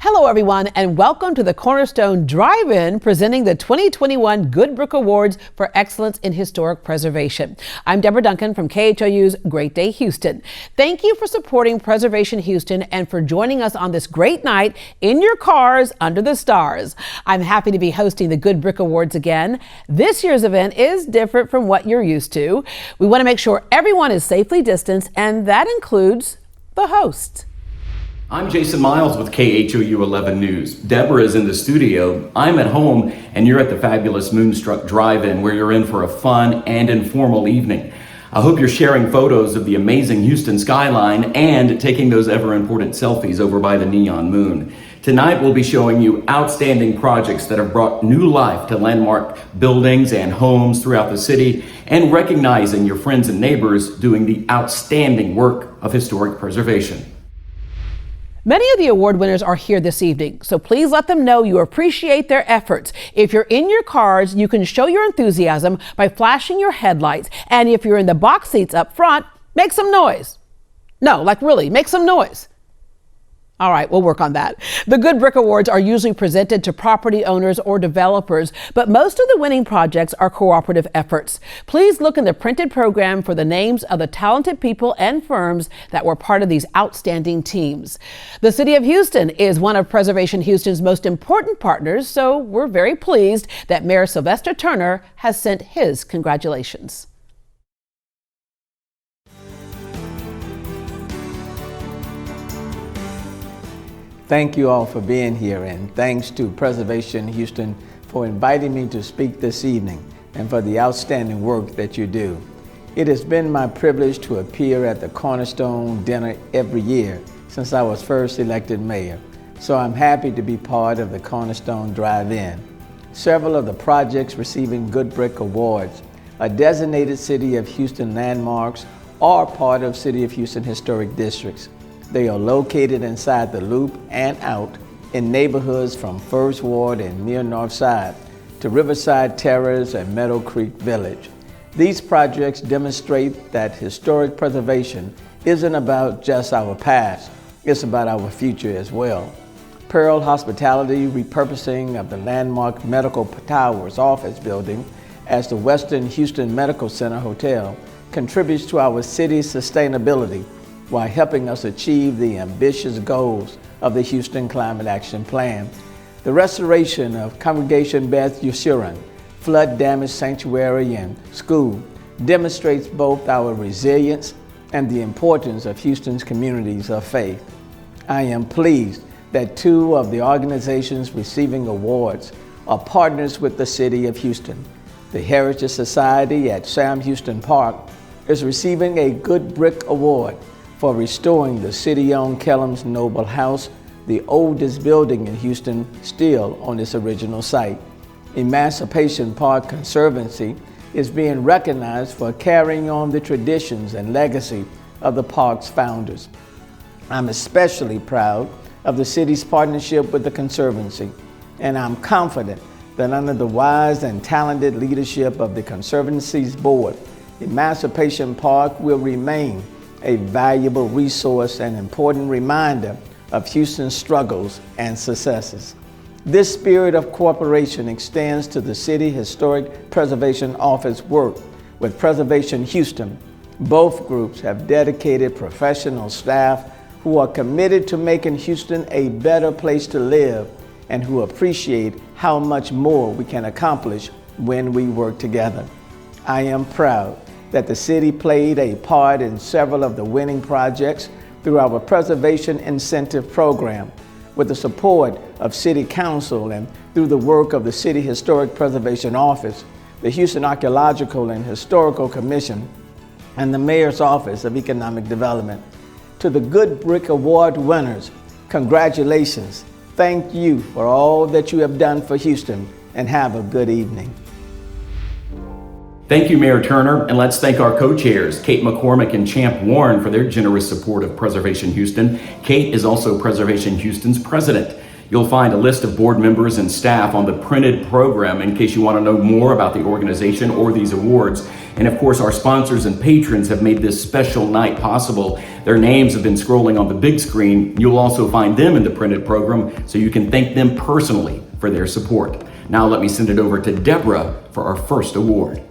Hello, everyone, and welcome to the Cornerstone Drive-In presenting the 2021 Good Brick Awards for Excellence in Historic Preservation. I'm Deborah Duncan from KHOU's Great Day Houston. Thank you for supporting Preservation Houston and for joining us on this great night in your cars under the stars. I'm happy to be hosting the Good Brick Awards again. This year's event is different from what you're used to. We want to make sure everyone is safely distanced, and that includes the host. I'm Jason Miles with KHOU 11 News. Deborah is in the studio, I'm at home, and you're at the fabulous Moonstruck Drive-In where you're in for a fun and informal evening. I hope you're sharing photos of the amazing Houston skyline and taking those ever-important selfies over by the neon moon. Tonight we'll be showing you outstanding projects that have brought new life to landmark buildings and homes throughout the city and recognizing your friends and neighbors doing the outstanding work of historic preservation. Many of the award winners are here this evening, so please let them know you appreciate their efforts. If you're in your cars, you can show your enthusiasm by flashing your headlights. And if you're in the box seats up front, make some noise. No, like really, make some noise. All right, we'll work on that. The Good Brick Awards are usually presented to property owners or developers, but most of the winning projects are cooperative efforts. Please look in the printed program for the names of the talented people and firms that were part of these outstanding teams. The City of Houston is one of Preservation Houston's most important partners, so we're very pleased that Mayor Sylvester Turner has sent his congratulations. Thank you all for being here, and thanks to Preservation Houston for inviting me to speak this evening and for the outstanding work that you do. It has been my privilege to appear at the Cornerstone Dinner every year since I was first elected mayor, so I'm happy to be part of the Cornerstone Drive-In. Several of the projects receiving Good Brick Awards are designated City of Houston landmarks or part of City of Houston historic districts. They are located inside the Loop and out in neighborhoods from First Ward and near North Side to Riverside Terrace and Meadow Creek Village. These projects demonstrate that historic preservation isn't about just our past, it's about our future as well. Pearl Hospitality repurposing of the landmark Medical Towers office building as the Western Houston Medical Center Hotel contributes to our city's sustainability while helping us achieve the ambitious goals of the Houston Climate Action Plan. The restoration of Congregation Beth Yeshurun flood damaged sanctuary and school demonstrates both our resilience and the importance of Houston's communities of faith. I am pleased that two of the organizations receiving awards are partners with the City of Houston. The Heritage Society at Sam Houston Park is receiving a Good Brick Award for restoring the city-owned Kellum's Noble House, the oldest building in Houston still on its original site. Emancipation Park Conservancy is being recognized for carrying on the traditions and legacy of the park's founders. I'm especially proud of the city's partnership with the Conservancy, and I'm confident that under the wise and talented leadership of the Conservancy's board, Emancipation Park will remain a valuable resource and important reminder of Houston's struggles and successes. This spirit of cooperation extends to the City Historic Preservation Office work with Preservation Houston. Both groups have dedicated professional staff who are committed to making Houston a better place to live and who appreciate how much more we can accomplish when we work together. I am proud that the city played a part in several of the winning projects through our Preservation Incentive Program. With the support of City Council and through the work of the City Historic Preservation Office, the Houston Archaeological and Historical Commission, and the Mayor's Office of Economic Development. To the Good Brick Award winners, congratulations. Thank you for all that you have done for Houston, and have a good evening. Thank you, Mayor Turner, and let's thank our co-chairs, Kate McCormick and Champ Warren, for their generous support of Preservation Houston. Kate is also Preservation Houston's president. You'll find a list of board members and staff on the printed program in case you want to know more about the organization or these awards. And of course, our sponsors and patrons have made this special night possible. Their names have been scrolling on the big screen. You'll also find them in the printed program so you can thank them personally for their support. Now let me send it over to Deborah for our first award.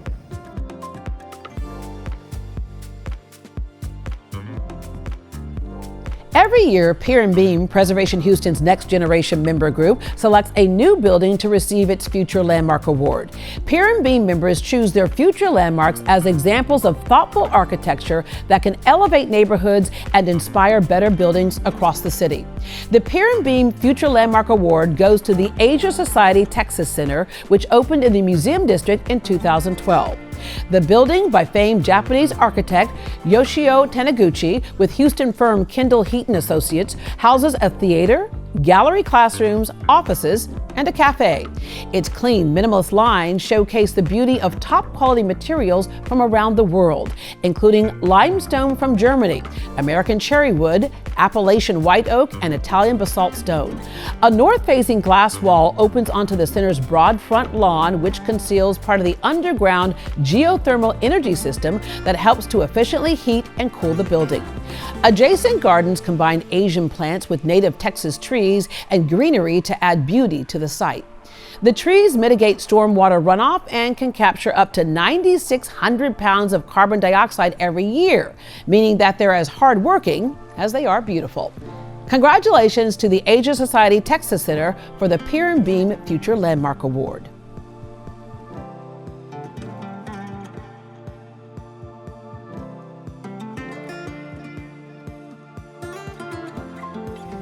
Every year, Pier and Beam, Preservation Houston's Next Generation member group, selects a new building to receive its Future Landmark Award. Pier and Beam members choose their future landmarks as examples of thoughtful architecture that can elevate neighborhoods and inspire better buildings across the city. The Pier and Beam Future Landmark Award goes to the Asia Society Texas Center, which opened in the Museum District in 2012. The building, by famed Japanese architect Yoshio Taniguchi with Houston firm Kendall Heaton Associates, houses a theater, gallery, classrooms, offices, and a cafe. Its clean, minimalist lines showcase the beauty of top-quality materials from around the world, including limestone from Germany, American cherry wood, Appalachian white oak, and Italian basalt stone. A north-facing glass wall opens onto the center's broad front lawn, which conceals part of the underground geothermal energy system that helps to efficiently heat and cool the building. Adjacent gardens combine Asian plants with native Texas trees and greenery to add beauty to the site. The trees mitigate stormwater runoff and can capture up to 9,600 pounds of carbon dioxide every year, meaning that they're as hardworking as they are beautiful. Congratulations to the Asia Society Texas Center for the Pier and Beam Future Landmark Award.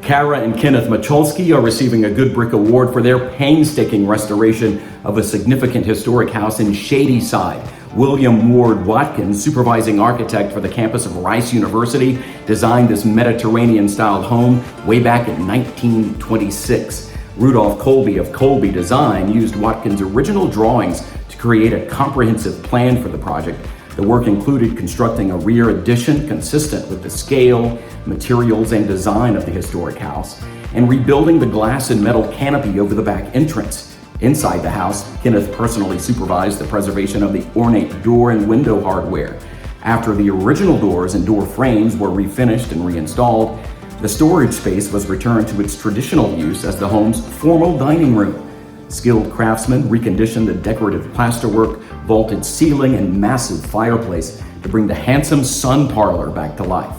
Kara and Kenneth Michalski are receiving a Good Brick Award for their painstaking restoration of a significant historic house in Shadyside. William Ward Watkins, supervising architect for the campus of Rice University, designed this Mediterranean-style home way back in 1926. Rudolph Colby of Colby Design used Watkins' original drawings to create a comprehensive plan for the project. The work included constructing a rear addition consistent with the scale, materials, and design of the historic house, and rebuilding the glass and metal canopy over the back entrance. Inside the house, Kenneth personally supervised the preservation of the ornate door and window hardware. After the original doors and door frames were refinished and reinstalled, the storage space was returned to its traditional use as the home's formal dining room. Skilled craftsmen reconditioned the decorative plasterwork, vaulted ceiling, and massive fireplace to bring the handsome sun parlor back to life.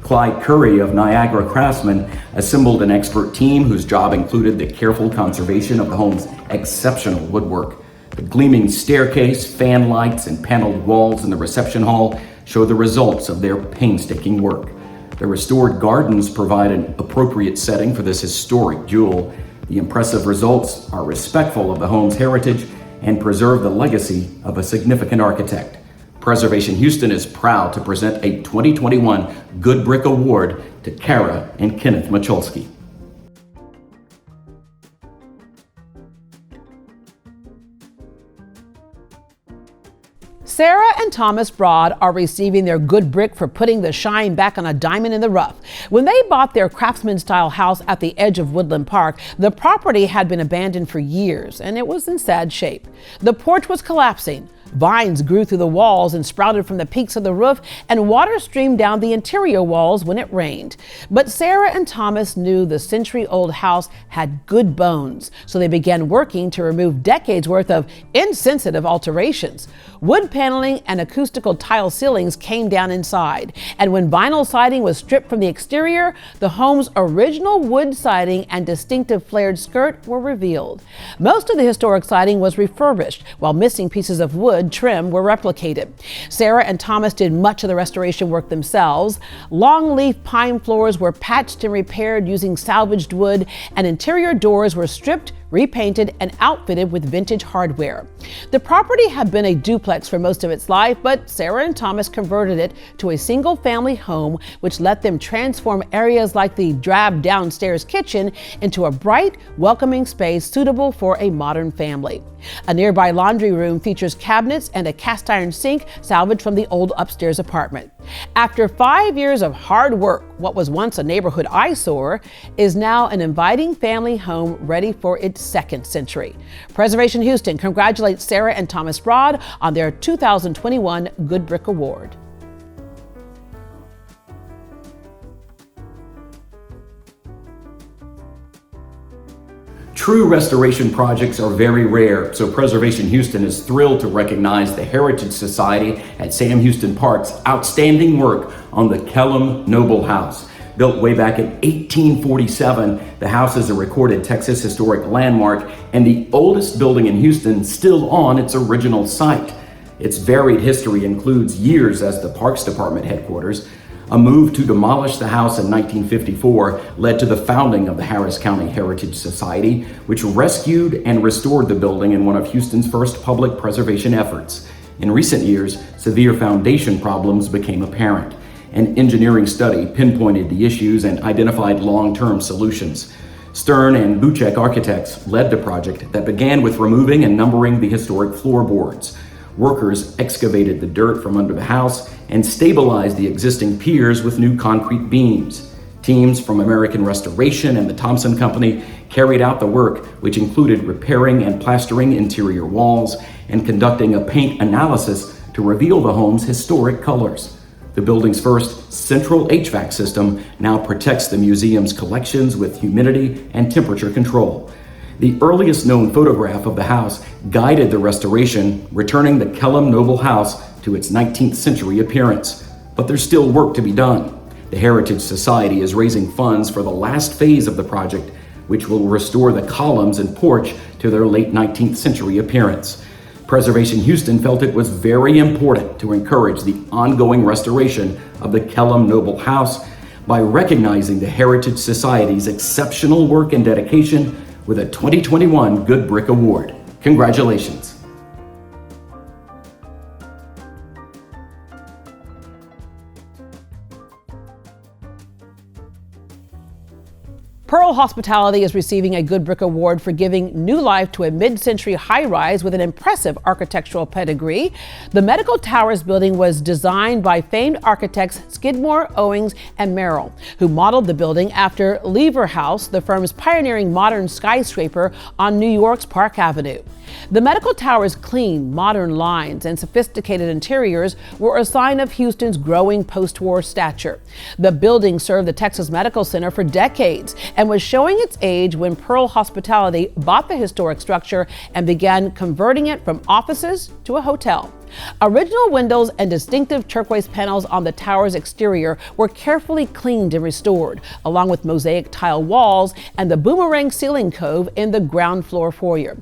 Clyde Curry of Niagara Craftsmen assembled an expert team whose job included the careful conservation of the home's exceptional woodwork. The gleaming staircase, fan lights, and paneled walls in the reception hall show the results of their painstaking work. The restored gardens provide an appropriate setting for this historic jewel. The impressive results are respectful of the home's heritage and preserve the legacy of a significant architect. Preservation Houston is proud to present a 2021 Good Brick Award to Kara and Kenneth Michalski. Sarah and Thomas Broad are receiving their Good Brick for putting the shine back on a diamond in the rough. When they bought their craftsman-style house at the edge of Woodland Park, the property had been abandoned for years and it was in sad shape. The porch was collapsing. Vines grew through the walls and sprouted from the peaks of the roof, and water streamed down the interior walls when it rained. But Sarah and Thomas knew the century-old house had good bones, so they began working to remove decades worth of insensitive alterations. Wood paneling and acoustical tile ceilings came down inside, and when vinyl siding was stripped from the exterior, the home's original wood siding and distinctive flared skirt were revealed. Most of the historic siding was refurbished, while missing pieces of wood trim were replicated. Sarah and Thomas did much of the restoration work themselves. Longleaf pine floors were patched and repaired using salvaged wood, and interior doors were stripped, repainted, and outfitted with vintage hardware. The property had been a duplex for most of its life, but Sarah and Thomas converted it to a single-family home, which let them transform areas like the drab downstairs kitchen into a bright, welcoming space suitable for a modern family. A nearby laundry room features cabinets cabinets and a cast iron sink salvaged from the old upstairs apartment. After 5 years of hard work, what was once a neighborhood eyesore is now an inviting family home ready for its second century. Preservation Houston congratulates Sarah and Thomas Broad on their 2021 Good Brick Award. True restoration projects are very rare, so Preservation Houston is thrilled to recognize the Heritage Society at Sam Houston Park's outstanding work on the Kellam Noble House. Built way back in 1847, the house is a recorded Texas historic landmark and the oldest building in Houston still on its original site. Its varied history includes years as the Parks Department headquarters. A move to demolish the house in 1954 led to the founding of the Harris County Heritage Society, which rescued and restored the building in one of Houston's first public preservation efforts. In recent years, severe foundation problems became apparent. An engineering study pinpointed the issues and identified long-term solutions. Stern and Buchek architects led the project that began with removing and numbering the historic floorboards. Workers excavated the dirt from under the house and stabilized the existing piers with new concrete beams. Teams from American Restoration and the Thompson Company carried out the work, which included repairing and plastering interior walls and conducting a paint analysis to reveal the home's historic colors. The building's first central HVAC system now protects the museum's collections with humidity and temperature control. The earliest known photograph of the house guided the restoration, returning the Kellam Noble House to its 19th century appearance. But there's still work to be done. The Heritage Society is raising funds for the last phase of the project, which will restore the columns and porch to their late 19th century appearance. Preservation Houston felt it was very important to encourage the ongoing restoration of the Kellam Noble House by recognizing the Heritage Society's exceptional work and dedication with a 2021 Good Brick Award. Congratulations. Pearl Hospitality is receiving a Good Brick Award for giving new life to a mid-century high-rise with an impressive architectural pedigree. The Medical Towers building was designed by famed architects Skidmore, Owings, and Merrill, who modeled the building after Lever House, the firm's pioneering modern skyscraper on New York's Park Avenue. The Medical Tower's clean, modern lines and sophisticated interiors were a sign of Houston's growing post-war stature. The building served the Texas Medical Center for decades and was showing its age when Pearl Hospitality bought the historic structure and began converting it from offices to a hotel. Original windows and distinctive turquoise panels on the tower's exterior were carefully cleaned and restored, along with mosaic tile walls and the boomerang ceiling cove in the ground floor foyer.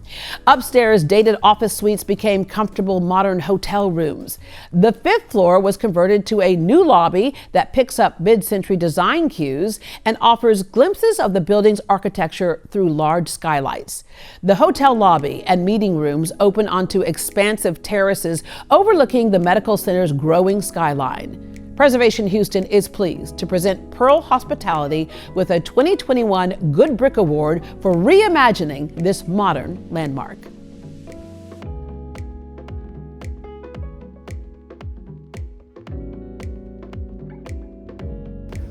Upstairs, dated office suites became comfortable modern hotel rooms. The fifth floor was converted to a new lobby that picks up mid-century design cues and offers glimpses of the building's architecture through large skylights. The hotel lobby and meeting rooms open onto expansive terraces overlooking the medical center's growing skyline. Preservation Houston is pleased to present Pearl Hospitality with a 2021 Good Brick Award for reimagining this modern landmark.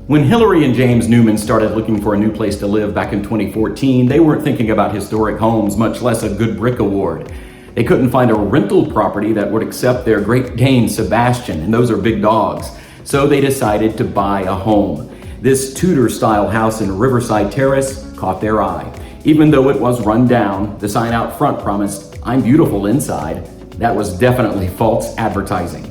When Hillary and James Newman started looking for a new place to live back in 2014, they weren't thinking about historic homes, much less a Good Brick Award. They couldn't find a rental property that would accept their Great Dane, Sebastian, and those are big dogs. So they decided to buy a home. This Tudor-style house in Riverside Terrace caught their eye. Even though it was run down, the sign out front promised, "I'm beautiful inside." That was definitely false advertising.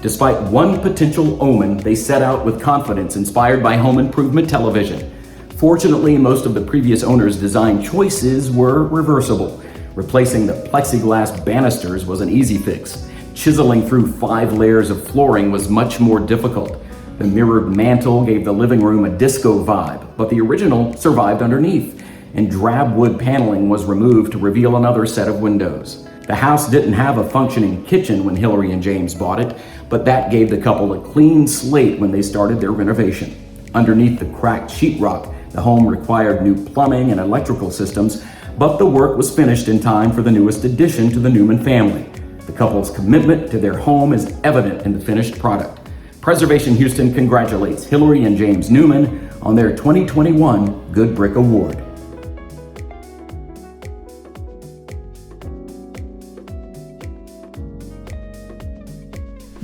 Despite one potential omen, they set out with confidence inspired by home improvement television. Fortunately, most of the previous owners' design choices were reversible. Replacing the plexiglass banisters was an easy fix. Chiseling through 5 layers of flooring was much more difficult. The mirrored mantel gave the living room a disco vibe, but the original survived underneath, and drab wood paneling was removed to reveal another set of windows. The house didn't have a functioning kitchen when Hillary and James bought it, but that gave the couple a clean slate when they started their renovation. Underneath the cracked sheetrock, the home required new plumbing and electrical systems, but the work was finished in time for the newest addition to the Newman family. The couple's commitment to their home is evident in the finished product. Preservation Houston congratulates Hillary and James Newman on their 2021 Good Brick Award.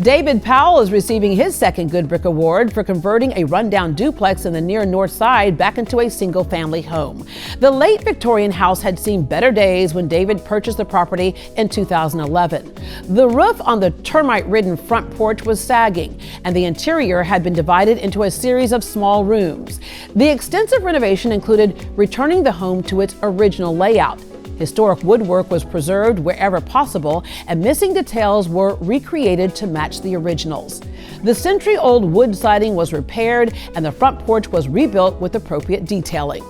David Powell is receiving his second Good Brick Award for converting a rundown duplex in the near north side back into a single-family home. The late Victorian house had seen better days when David purchased the property in 2011. The roof on the termite-ridden front porch was sagging, and the interior had been divided into a series of small rooms. The extensive renovation included returning the home to its original layout. Historic woodwork was preserved wherever possible, and missing details were recreated to match the originals. The century-old wood siding was repaired, and the front porch was rebuilt with appropriate detailing.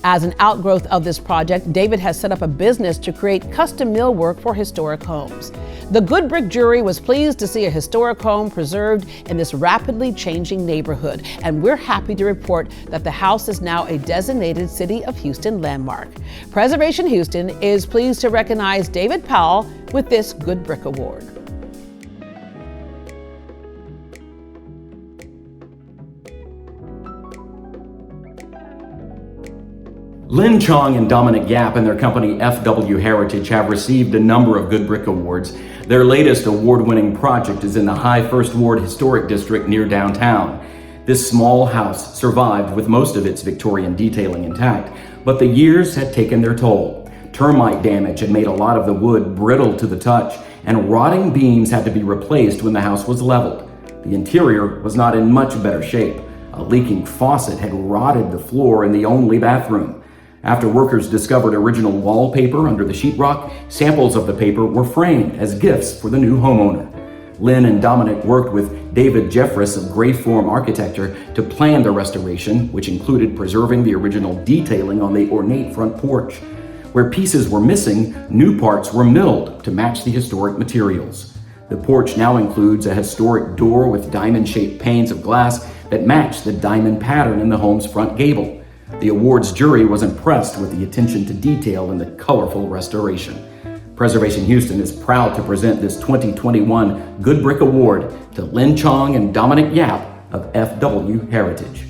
As an outgrowth of this project, David has set up a business to create custom millwork for historic homes. The Good Brick jury was pleased to see a historic home preserved in this rapidly changing neighborhood, and we're happy to report that the house is now a designated City of Houston landmark. Preservation Houston is pleased to recognize David Powell with this Good Brick Award. Lynn Chong and Dominic Yap and their company FW Heritage have received a number of Good Brick Awards. Their latest award-winning project is in the High First Ward Historic District near downtown. This small house survived with most of its Victorian detailing intact, but the years had taken their toll. Termite damage had made a lot of the wood brittle to the touch, and rotting beams had to be replaced when the house was leveled. The interior was not in much better shape. A leaking faucet had rotted the floor in the only bathroom. After workers discovered original wallpaper under the sheetrock, samples of the paper were framed as gifts for the new homeowner. Lynn and Dominic worked with David Jeffress of Gray Form Architecture to plan the restoration, which included preserving the original detailing on the ornate front porch. Where pieces were missing, new parts were milled to match the historic materials. The porch now includes a historic door with diamond-shaped panes of glass that match the diamond pattern in the home's front gable. The awards jury was impressed with the attention to detail in the colorful restoration. Preservation Houston is proud to present this 2021 Good Brick Award to Lynn Chong and Dominic Yap of FW Heritage.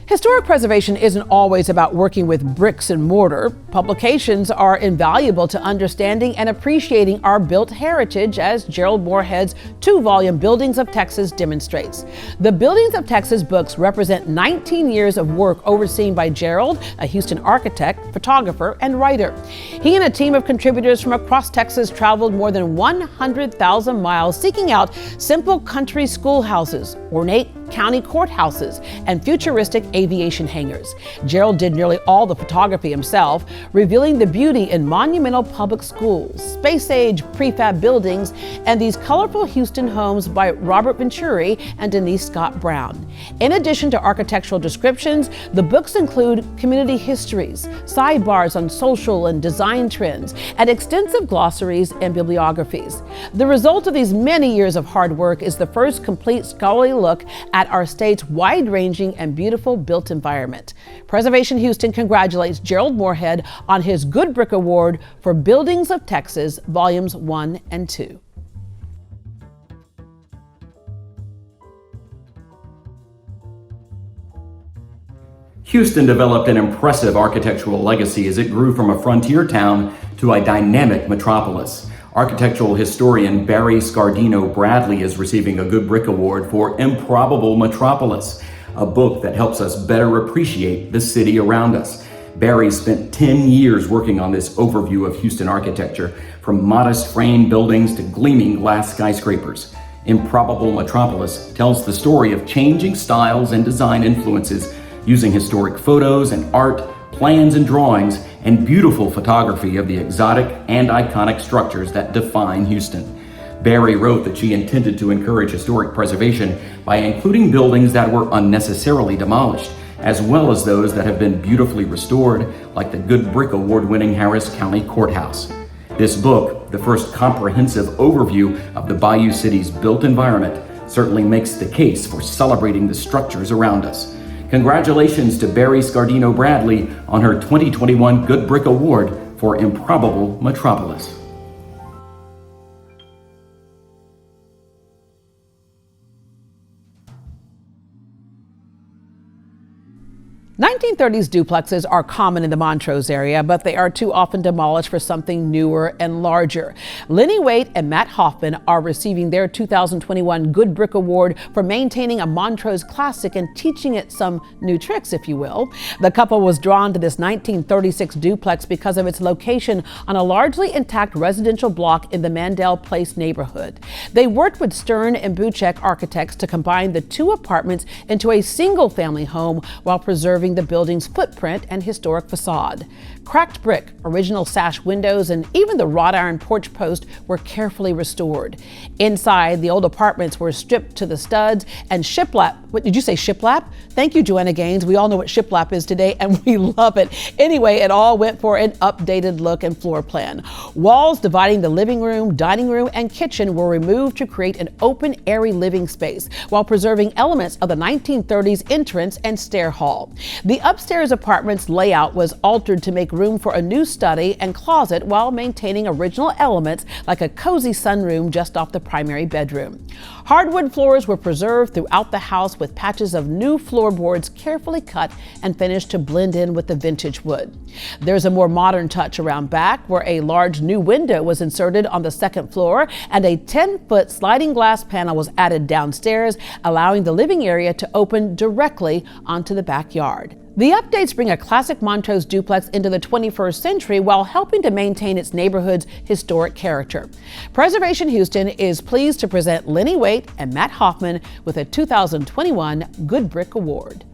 Historic preservation isn't always about working with bricks and mortar. Publications are invaluable to understanding and appreciating our built heritage, as Gerald Moorhead's 2-volume Buildings of Texas demonstrates. The Buildings of Texas books represent 19 years of work overseen by Gerald, a Houston architect, photographer, and writer. He and a team of contributors from across Texas traveled more than 100,000 miles seeking out simple country schoolhouses, ornate county courthouses, and futuristic aviation hangars. Gerald did nearly all the photography himself, revealing the beauty in monumental public schools, space-age prefab buildings, and these colorful Houston homes by Robert Venturi and Denise Scott Brown. In addition to architectural descriptions, the books include community histories, sidebars on social and design trends, and extensive glossaries and bibliographies. The result of these many years of hard work is the first complete scholarly look at our state's wide-ranging and beautiful built environment. Preservation Houston congratulates Gerald Moorhead on his Good Brick Award for Buildings of Texas, Volumes 1 and 2. Houston developed an impressive architectural legacy as it grew from a frontier town to a dynamic metropolis. Architectural historian Barry Scardino Bradley is receiving a Good Brick Award for Improbable Metropolis, a book that helps us better appreciate the city around us. Barry spent 10 years working on this overview of Houston architecture, from modest frame buildings to gleaming glass skyscrapers. Improbable Metropolis tells the story of changing styles and design influences using historic photos and art, plans and drawings, and beautiful photography of the exotic and iconic structures that define Houston. Barry wrote that she intended to encourage historic preservation by including buildings that were unnecessarily demolished, as well as those that have been beautifully restored, like the Good Brick Award-winning Harris County Courthouse. This book, the first comprehensive overview of the Bayou City's built environment, certainly makes the case for celebrating the structures around us. Congratulations to Barry Scardino Bradley on her 2021 Good Brick Award for Improbable Metropolis. 1930s duplexes are common in the Montrose area, but they are too often demolished for something newer and larger. Lenny Waite and Matt Hoffman are receiving their 2021 Good Brick Award for maintaining a Montrose classic and teaching it some new tricks, if you will. The couple was drawn to this 1936 duplex because of its location on a largely intact residential block in the Mandel Place neighborhood. They worked with Stern and Buchek architects to combine the two apartments into a single-family home while preserving the building's footprint and historic facade. Cracked brick, original sash windows, and even the wrought iron porch post were carefully restored. Inside, the old apartments were stripped to the studs and shiplap. What did you say, shiplap? Thank you, Joanna Gaines. We all know what shiplap is today, and we love it. Anyway, it all went for an updated look and floor plan. Walls dividing the living room, dining room, and kitchen were removed to create an open, airy living space while preserving elements of the 1930s entrance and stair hall. The upstairs apartment's layout was altered to make room for a new study and closet while maintaining original elements like a cozy sunroom just off the primary bedroom. Hardwood floors were preserved throughout the house with patches of new floorboards carefully cut and finished to blend in with the vintage wood. There's a more modern touch around back where a large new window was inserted on the second floor and a 10-foot sliding glass panel was added downstairs, allowing the living area to open directly onto the backyard. The updates bring a classic Montrose duplex into the 21st century while helping to maintain its neighborhood's historic character. Preservation Houston is pleased to present Lenny Waite and Matt Hoffman with a 2021 Good Brick Award.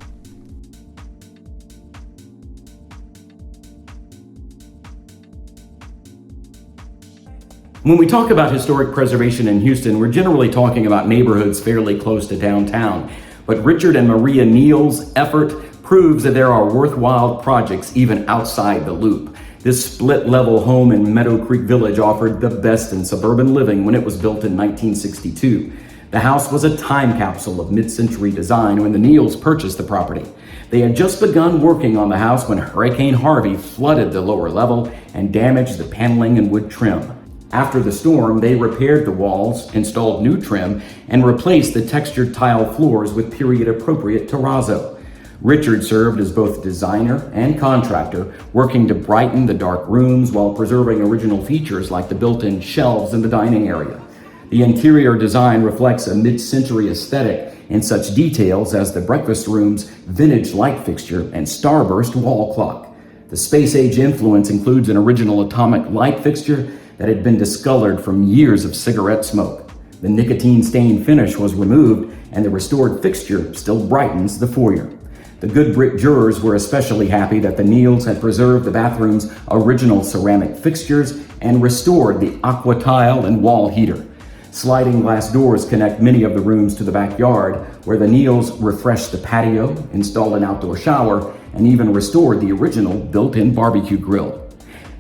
When we talk about historic preservation in Houston, we're generally talking about neighborhoods fairly close to downtown. But Richard and Maria Neal's effort proves that there are worthwhile projects even outside the loop. This split-level home in Meadow Creek Village offered the best in suburban living when it was built in 1962. The house was a time capsule of mid-century design when the Neals purchased the property. They had just begun working on the house when Hurricane Harvey flooded the lower level and damaged the paneling and wood trim. After the storm, they repaired the walls, installed new trim, and replaced the textured tile floors with period-appropriate terrazzo. Richard served as both designer and contractor, working to brighten the dark rooms while preserving original features like the built-in shelves in the dining area. The interior design reflects a mid-century aesthetic in such details as the breakfast room's vintage light fixture and starburst wall clock. The space-age influence includes an original atomic light fixture that had been discolored from years of cigarette smoke. The nicotine-stained finish was removed, and the restored fixture still brightens the foyer. The Good Brick jurors were especially happy that the Neals had preserved the bathroom's original ceramic fixtures and restored the aqua tile and wall heater. Sliding glass doors connect many of the rooms to the backyard, where the Neals refreshed the patio, installed an outdoor shower, and even restored the original built-in barbecue grill.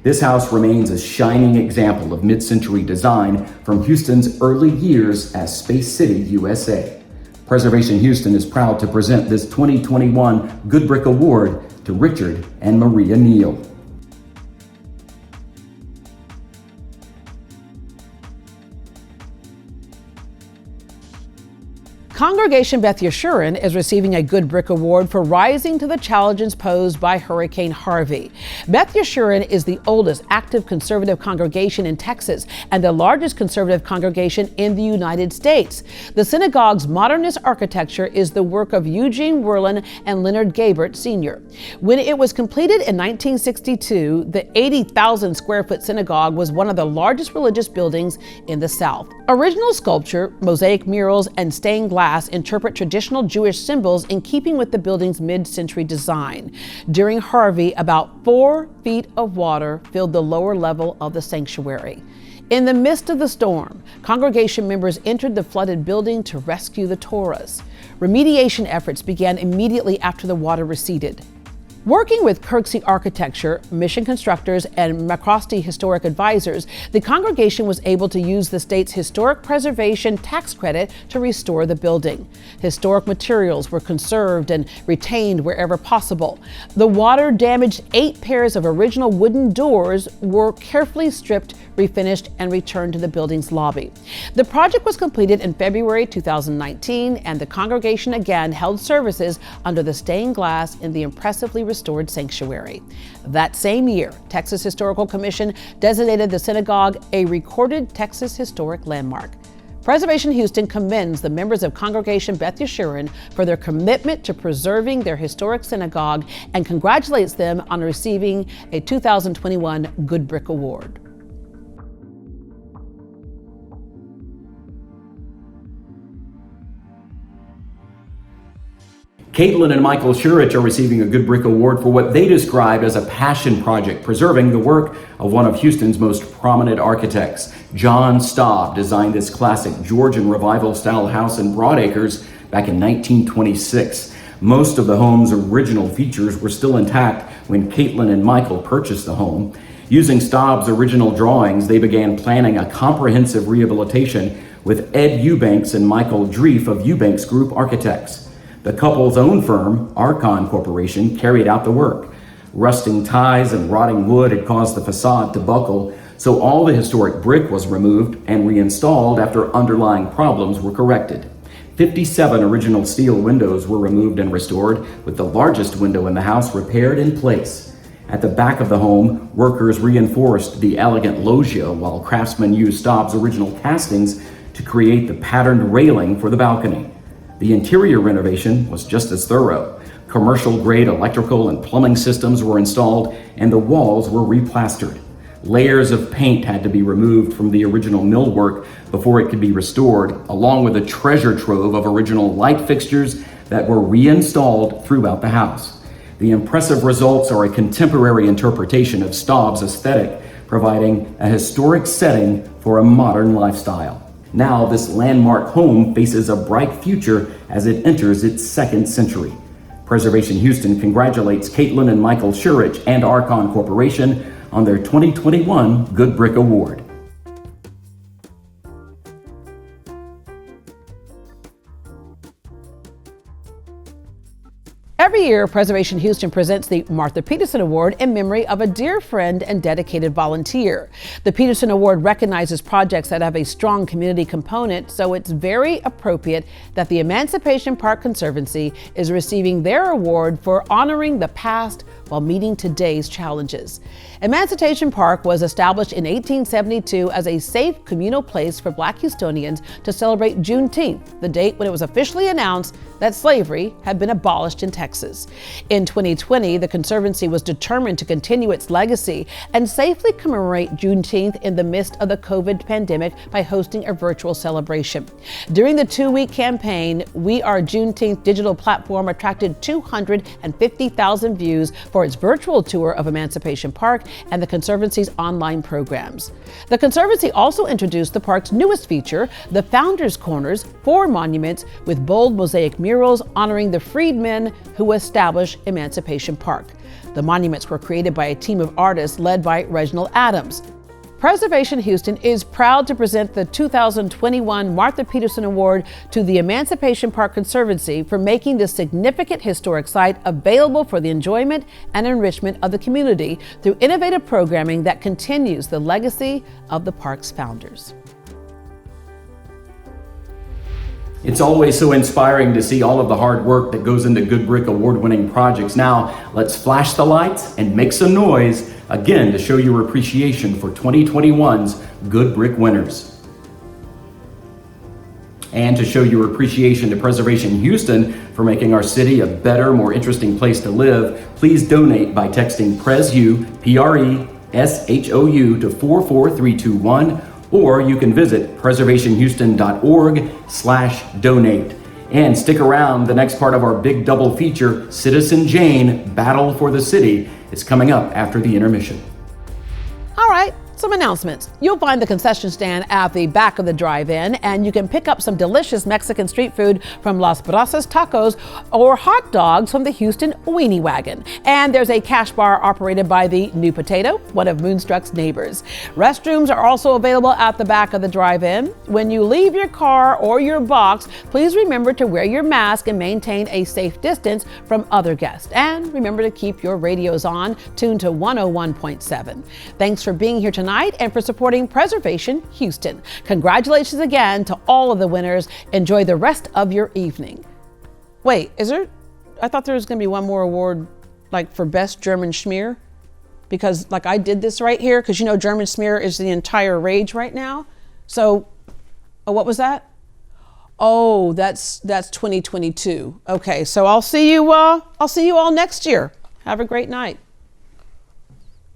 This house remains a shining example of mid-century design from Houston's early years as Space City, USA. Preservation Houston is proud to present this 2021 Good Brick Award to Richard and Maria Neal. Congregation Beth Yeshurun is receiving a Good Brick Award for rising to the challenges posed by Hurricane Harvey. Beth Yeshurun is the oldest active conservative congregation in Texas and the largest conservative congregation in the United States. The synagogue's modernist architecture is the work of Eugene Werlin and Leonard Gabert Sr. When it was completed in 1962, the 80,000 square foot synagogue was one of the largest religious buildings in the South. Original sculpture, mosaic murals, and stained glass interpret traditional Jewish symbols in keeping with the building's mid-century design. During Harvey, about 4 feet of water filled the lower level of the sanctuary. In the midst of the storm, congregation members entered the flooded building to rescue the Torahs. Remediation efforts began immediately after the water receded. Working with Kirksey Architecture, Mission Constructors, and McCrosty Historic Advisors, the congregation was able to use the state's historic preservation tax credit to restore the building. Historic materials were conserved and retained wherever possible. The water-damaged 8 pairs of original wooden doors were carefully stripped, refinished, and returned to the building's lobby. The project was completed in February 2019, and the congregation again held services under the stained glass in the impressively restored sanctuary. That same year, Texas Historical Commission designated the synagogue a recorded Texas Historic Landmark. Preservation Houston commends the members of Congregation Beth Yeshurun for their commitment to preserving their historic synagogue and congratulates them on receiving a 2021 Good Brick Award. Caitlin and Michael Shurich are receiving a Good Brick Award for what they described as a passion project, preserving the work of one of Houston's most prominent architects. John Staub designed this classic Georgian Revival-style house in Broadacres back in 1926. Most of the home's original features were still intact when Caitlin and Michael purchased the home. Using Staub's original drawings, they began planning a comprehensive rehabilitation with Ed Eubanks and Michael Dreef of Eubanks Group Architects. The couple's own firm, Archon Corporation, carried out the work. Rusting ties and rotting wood had caused the facade to buckle, so all the historic brick was removed and reinstalled after underlying problems were corrected. 57 original steel windows were removed and restored, with the largest window in the house repaired in place. At the back of the home, workers reinforced the elegant loggia while craftsmen used Staub's original castings to create the patterned railing for the balcony. The interior renovation was just as thorough. Commercial-grade electrical and plumbing systems were installed, and the walls were replastered. Layers of paint had to be removed from the original millwork before it could be restored, along with a treasure trove of original light fixtures that were reinstalled throughout the house. The impressive results are a contemporary interpretation of Staub's aesthetic, providing a historic setting for a modern lifestyle. Now, this landmark home faces a bright future as it enters its second century. Preservation Houston congratulates Caitlin and Michael Shurich and Archon Corporation on their 2021 Good Brick Award. Every year, Preservation Houston presents the Martha Peterson Award in memory of a dear friend and dedicated volunteer. The Peterson Award recognizes projects that have a strong community component, so it's very appropriate that the Emancipation Park Conservancy is receiving their award for honoring the past while meeting today's challenges. Emancipation Park was established in 1872 as a safe communal place for Black Houstonians to celebrate Juneteenth, the date when it was officially announced that slavery had been abolished in Texas. In 2020, the Conservancy was determined to continue its legacy and safely commemorate Juneteenth in the midst of the COVID pandemic by hosting a virtual celebration. During the 2-week campaign, We Are Juneteenth digital platform attracted 250,000 views for its virtual tour of Emancipation Park and the Conservancy's online programs. The Conservancy also introduced the park's newest feature, the Founders Corners, 4 monuments with bold mosaic murals honoring the freedmen who established Emancipation Park. The monuments were created by a team of artists led by Reginald Adams. Preservation Houston is proud to present the 2021 Martha Peterson Award to the Emancipation Park Conservancy for making this significant historic site available for the enjoyment and enrichment of the community through innovative programming that continues the legacy of the park's founders. It's always so inspiring to see all of the hard work that goes into Good Brick Award-winning projects. Now, let's flash the lights and make some noise again to show your appreciation for 2021's Good Brick winners. And to show your appreciation to Preservation Houston for making our city a better, more interesting place to live, please donate by texting PresHou, PRESHOU to 44321, or you can visit preservationhouston.org/donate. And stick around, the next part of our big double feature, Citizen Jane, Battle for the City, is coming up after the intermission. All right, Some announcements. You'll find the concession stand at the back of the drive-in, and you can pick up some delicious Mexican street food from Las Brasas Tacos or hot dogs from the Houston Weenie Wagon. And there's a cash bar operated by the New Potato, one of Moonstruck's neighbors. Restrooms are also available at the back of the drive-in. When you leave your car or your box, please remember to wear your mask and maintain a safe distance from other guests. And remember to keep your radios on, tuned to 101.7. Thanks for being here tonight and for supporting Preservation Houston. Congratulations again to all of the winners. Enjoy the rest of your evening. Wait, I thought there was going to be one more award, like for best German schmear, because like I did this right here, because you know German schmear is the entire rage right now. So, oh, what was that? Oh, that's 2022. Okay, so I'll see you all next year. Have a great night.